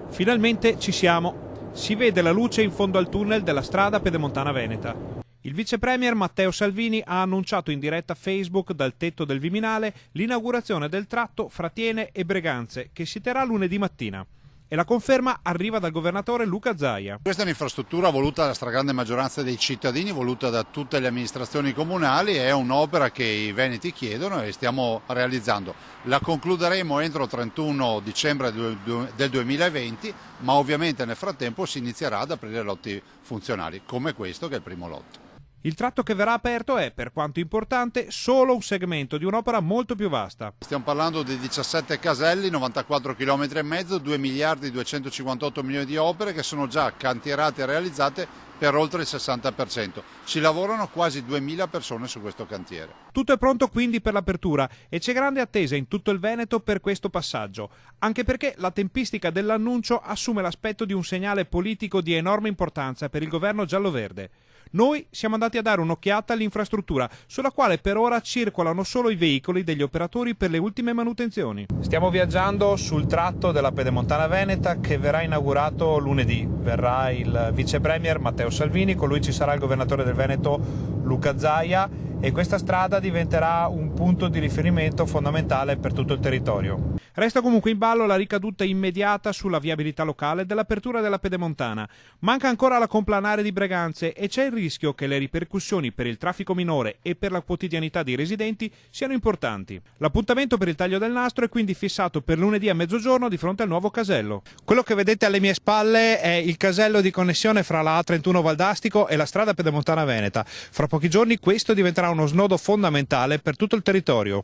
Finalmente ci siamo. Si vede la luce in fondo al tunnel della strada pedemontana veneta. Il vice premier Matteo Salvini ha annunciato in diretta Facebook dal tetto del Viminale l'inaugurazione del tratto fra Thiene e Breganze, che si terrà lunedì mattina. E la conferma arriva dal governatore Luca Zaia. Questa è un'infrastruttura voluta dalla stragrande maggioranza dei cittadini, voluta da tutte le amministrazioni comunali, è un'opera che i veneti chiedono e stiamo realizzando. La concluderemo entro il 31 dicembre del 2020, ma ovviamente nel frattempo si inizierà ad aprire lotti funzionali, come questo che è il primo lotto. Il tratto che verrà aperto è, per quanto importante, solo un segmento di un'opera molto più vasta. Stiamo parlando di 17 caselli, 94 km e mezzo, 2 miliardi 258 milioni di opere che sono già cantierate e realizzate per oltre il 60%. Ci lavorano quasi 2000 persone su questo cantiere. Tutto è pronto quindi per l'apertura e c'è grande attesa in tutto il Veneto per questo passaggio, anche perché la tempistica dell'annuncio assume l'aspetto di un segnale politico di enorme importanza per il governo giallo-verde. Noi siamo andati a dare un'occhiata all'infrastruttura, sulla quale per ora circolano solo i veicoli degli operatori per le ultime manutenzioni. Stiamo viaggiando sul tratto della pedemontana veneta che verrà inaugurato lunedì. Verrà il vice premier Matteo Salvini, con lui ci sarà il governatore del Veneto Luca Zaia e questa strada diventerà un punto di riferimento fondamentale per tutto il territorio. Resta comunque in ballo la ricaduta immediata sulla viabilità locale dell'apertura della pedemontana. Manca ancora la complanare di Breganze e c'è il rischio che le ripercussioni per il traffico minore e per la quotidianità dei residenti siano importanti. L'appuntamento per il taglio del nastro è quindi fissato per lunedì a mezzogiorno di fronte al nuovo casello. Quello che vedete alle mie spalle è il casello di connessione fra la A31 Valdastico e la strada pedemontana veneta. Fra pochi giorni questo diventerà uno snodo fondamentale per tutto il territorio.